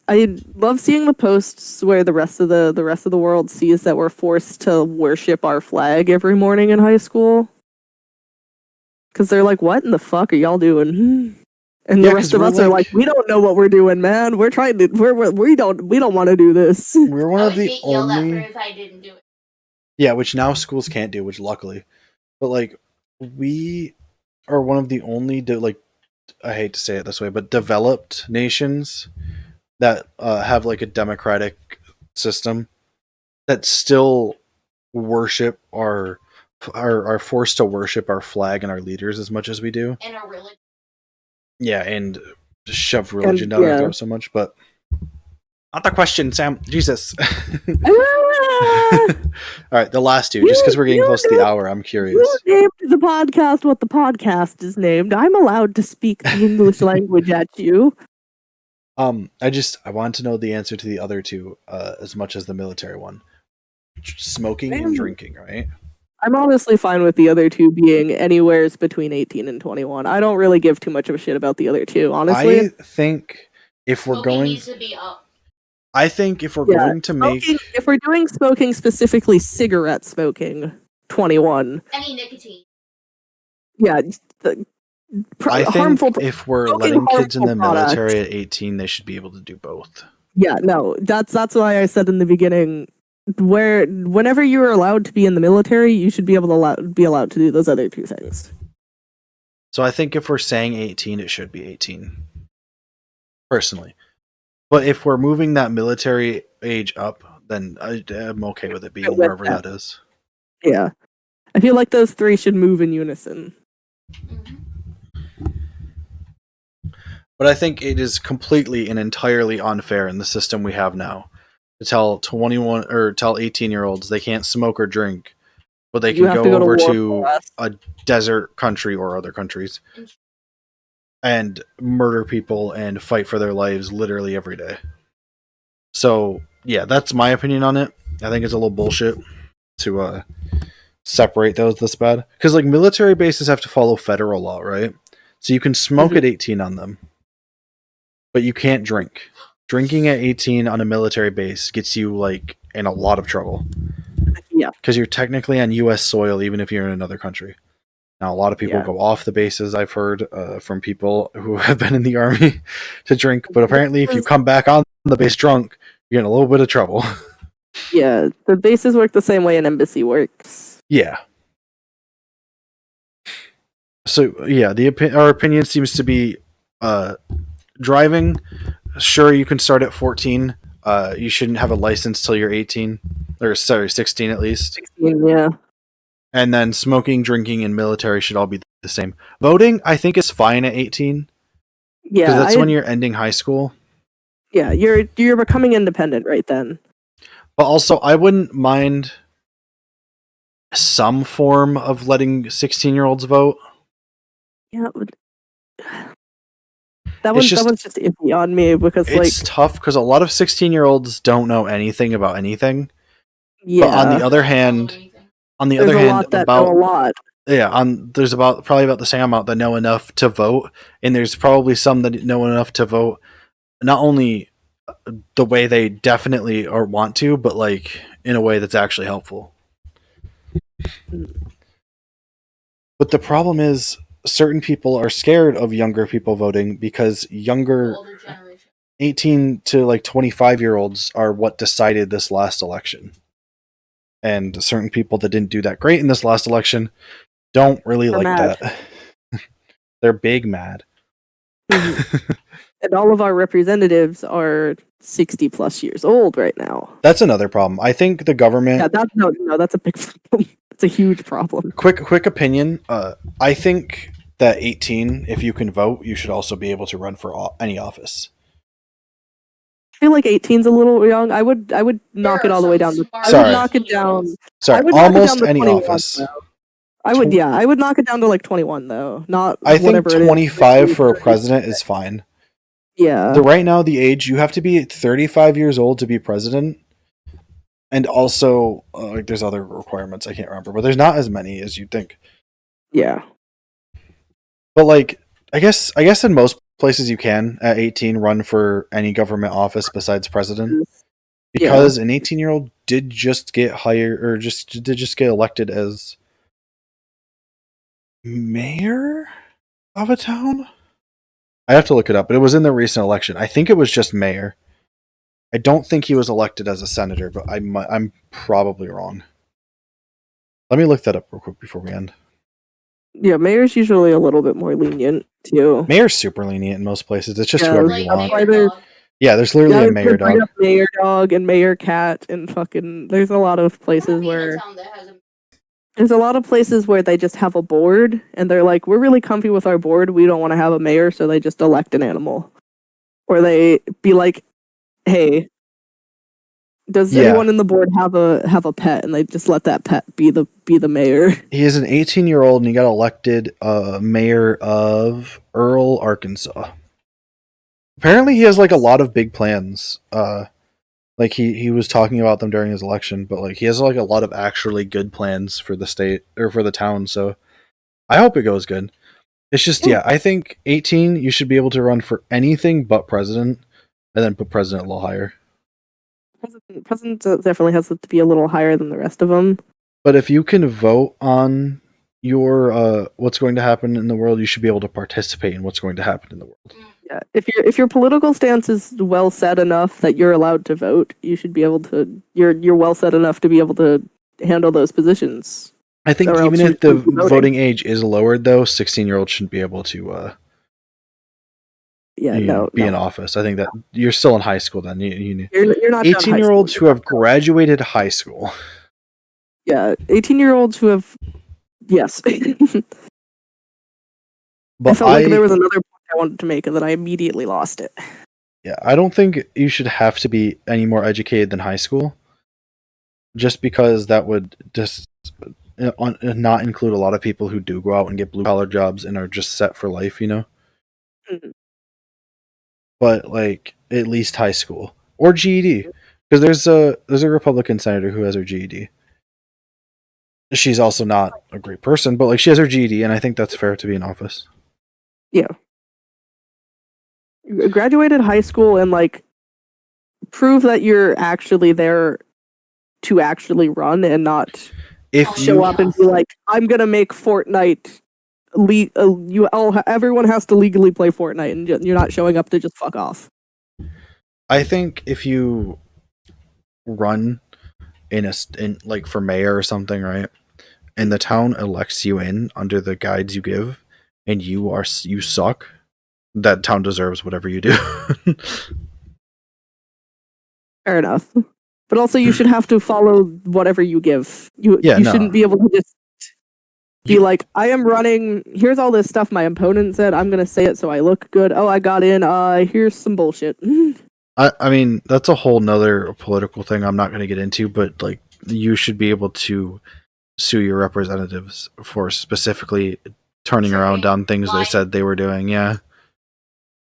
I love seeing the posts where the rest of the world sees that we're forced to worship our flag every morning in high school. Because they're like, "What in the fuck are y'all doing?" And the rest of us are like, "We don't know what we're doing, man. We're trying to. We don't want to do this." We're one of the only. If I didn't do it. Yeah, which now schools can't do, which luckily, but like we are one of the only I hate to say it this way, but developed nations that have like a democratic system that still worship are forced to worship our flag and our leaders as much as we do. And our religion. Yeah, and shove religion down our throat so much, but not the question, Sam. Jesus. All right, the last two, just because we're getting close to the hour, I'm curious. You named the podcast what the podcast is named. I'm allowed to speak the English language at you. I want to know the answer to the other two as much as the military one. Smoking and drinking, right? I'm honestly fine with the other two being anywhere between 18 and 21. I don't really give too much of a shit about the other two, honestly. I think if we're smoking needs to be up. I think if we're going to if we're doing smoking, specifically cigarette smoking, 21. Any nicotine. Yeah. I think if we're letting kids in the military at 18, they should be able to do both. Yeah, no, that's why I said in the beginning, whenever you are allowed to be in the military, you should be able to be allowed to do those other two things. So I think if we're saying 18, it should be 18. Personally. But if we're moving that military age up, then I'm okay with it being wherever that is. Yeah. I feel like those three should move in unison. But I think it is completely and entirely unfair in the system we have now to tell 21 or tell 18-year-olds they can't smoke or drink, but they can go over to a desert country or other countries and murder people and fight for their lives literally every day. So, yeah, that's my opinion on it. I think it's a little bullshit to separate those this bad. Because, like, military bases have to follow federal law, right? So you can smoke at 18 on them, but you can't drink. Drinking at 18 on a military base gets you, like, in a lot of trouble. Yeah. Because you're technically on U.S. soil, even if you're in another country. Now, a lot of people Yeah. go off the bases, I've heard from people who have been in the army to drink, but apparently if you come back on the base drunk, you're in a little bit of trouble. Yeah, the bases work the same way an embassy works. Yeah. So, yeah, our opinion seems to be driving. Sure, you can start at 14. You shouldn't have a license till you're 18. Or, sorry, 16 at least. 16, yeah. And then smoking, drinking, and military should all be the same. Voting, I think, is fine at 18. Yeah, Because that's when you're ending high school. Yeah, you're becoming independent right then. But also, I wouldn't mind some form of letting 16-year-olds vote. Yeah, that was just iffy on me because it's tough because a lot of 16-year-olds don't know anything about anything. Yeah. But on the other hand, there's a lot that know a lot. Yeah, there's probably about the same amount that know enough to vote, and there's probably some that know enough to vote not only the way they definitely or want to, but like in a way that's actually helpful. But the problem is certain people are scared of younger people voting because younger 18 to like 25-year-olds are what decided this last election. And certain people that didn't do that great in this last election don't really like mad. that. They're big mad. And all of our representatives are 60 plus years old right now. That's another problem. I think the government... Yeah, that's a big problem. It's a huge problem. Quick opinion. I think that 18, if you can vote, you should also be able to run for any office. I feel like 18's a little young. I would knock it all the way down. I would knock it down. Sorry, almost any office. I would knock it down to like 21 though. Not I think 25 for a president is fine. Yeah. Right now, the age, you have to be 35 years old to be president. And also, there's other requirements I can't remember, but there's not as many as you'd think. Yeah. But like, I guess in most places you can, at 18, run for any government office besides president. Because an 18-year-old did just get hired, or did just get elected as mayor of a town? I have to look it up, but it was in the recent election. I think it was just mayor. I don't think he was elected as a senator, but I'm probably wrong. Let me look that up real quick before we end. Yeah, mayor's usually a little bit more lenient too. Mayor's super lenient in most places. It's just whoever you want. There's literally a mayor dog. Mayor dog and mayor cat and fucking. There's a lot of places where. There's a lot of places where they just have a board, and they're like, we're really comfy with our board, we don't want to have a mayor, so they just elect an animal. Or they be like, hey, does anyone in the board have a pet? And they just let that pet be the mayor. He is an 18-year-old, and he got elected mayor of Earle, Arkansas. Apparently, he has like a lot of big plans. Like he was talking about them during his election, but like he has like a lot of actually good plans for the state or for the town. So I hope it goes good. It's just I think 18 you should be able to run for anything but president, and then put president a little higher. President definitely has to be a little higher than the rest of them. But if you can vote on your what's going to happen in the world, you should be able to participate in what's going to happen in the world. Yeah, if your political stance is well set enough that you're allowed to vote, you should be able to. You're well set enough to be able to handle those positions. I think even if the voting age is lowered, though, 16-year-olds shouldn't be able to. Be in office. I think that you're still in high school. Then you're not 18-year-olds who have graduated high school. Yeah, 18-year-olds who have. Yes. But I felt like there was another point I wanted to make, and then I immediately lost it. Yeah, I don't think you should have to be any more educated than high school. Just because that would just not include a lot of people who do go out and get blue-collar jobs and are just set for life, you know? Mm-hmm. But, like, at least high school. Or GED. Because there's a Republican senator who has her GED. She's also not a great person, but, like, she has her GED, and I think that's fair to be in office. Yeah. Graduated high school and, like, prove that you're actually there to actually run and not show up and be like, I'm going to make Fortnite everyone has to legally play Fortnite, and you're not showing up to just fuck off. I think if you run in like for mayor or something, right, and the town elects you in under the guides you give, and you suck, that town deserves whatever you do. Fair enough. But also, you should have to follow whatever you give. You Yeah, no. shouldn't be able to just be like, I am running. Here's all this stuff my opponent said. I'm gonna say it so I look good. Oh, I got in. Here's some bullshit. I mean, that's a whole nother political thing I'm not going to get into, but like, you should be able to sue your representatives for specifically turning around on things they said they were doing. Yeah.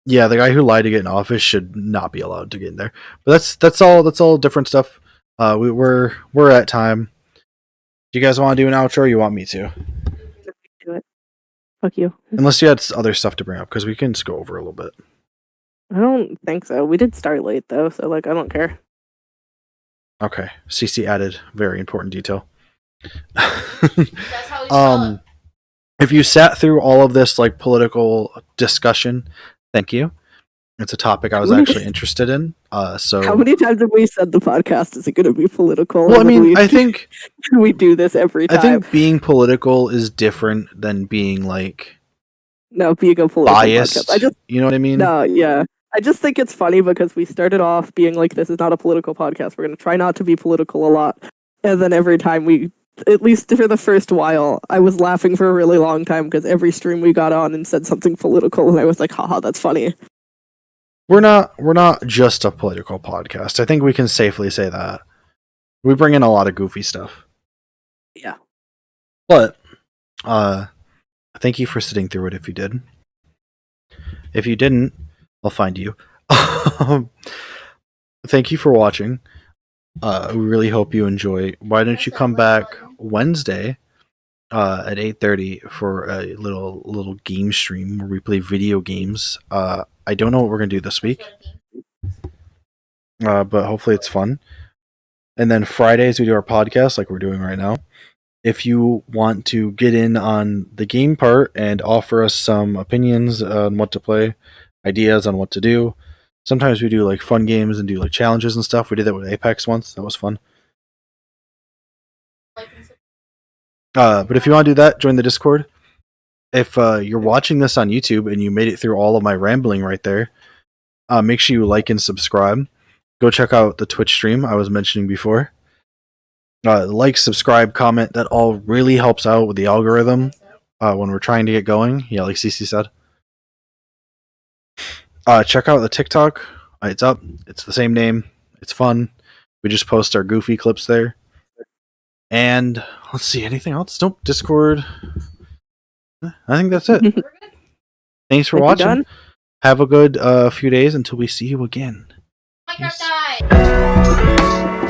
Yeah, the guy who lied to get in office should not be allowed to get in there. But that's all different stuff. We're at time. Do you guys want to do an outro or you want me to? Do it. Fuck you. Unless you had other stuff to bring up, because we can just go over a little bit. I don't think so. We did start late though, so like I don't care. Okay. CC added very important detail. That's how we spell it. If you sat through all of this like political discussion, thank you. It's a topic I was actually interested in. So how many times have we said the podcast is it going to be political? Well, I mean, I think we do this every time. I think being political is different than being like being a political biased. podcast. You know what I mean? No, yeah. I just think it's funny because we started off being like, this is not a political podcast. We're going to try not to be political a lot. And then every time at least for the first while, I was laughing for a really long time because every stream we got on and said something political, and I was like, haha, that's funny. We're not just a political podcast. I think we can safely say that. We bring in a lot of goofy stuff. Yeah. But thank you for sitting through it if you did. If you didn't, I'll find you. Thank you for watching. We really hope you enjoy. Why don't you come back Wednesday at 8:30 for a little game stream where we play video games. I don't know what we're gonna do this week, but hopefully it's fun. And then Fridays we do our podcast like we're doing right now. If you want to get in on the game part and offer us some opinions on what to play, ideas on what to do. Sometimes we do like fun games and do like challenges and stuff. We did that with Apex once. That was fun. But if you want to do that, join the Discord. If you're watching this on YouTube and you made it through all of my rambling right there, make sure you like and subscribe. Go check out the Twitch stream I was mentioning before. Like, subscribe, comment. That all really helps out with the algorithm when we're trying to get going. Yeah, like CC said. Check out the TikTok. It's up. It's the same name. It's fun. We just post our goofy clips there. And let's see, anything else? Nope. Discord. I think that's it. Thanks for watching. Have a good few days until we see you again. Minecraft died.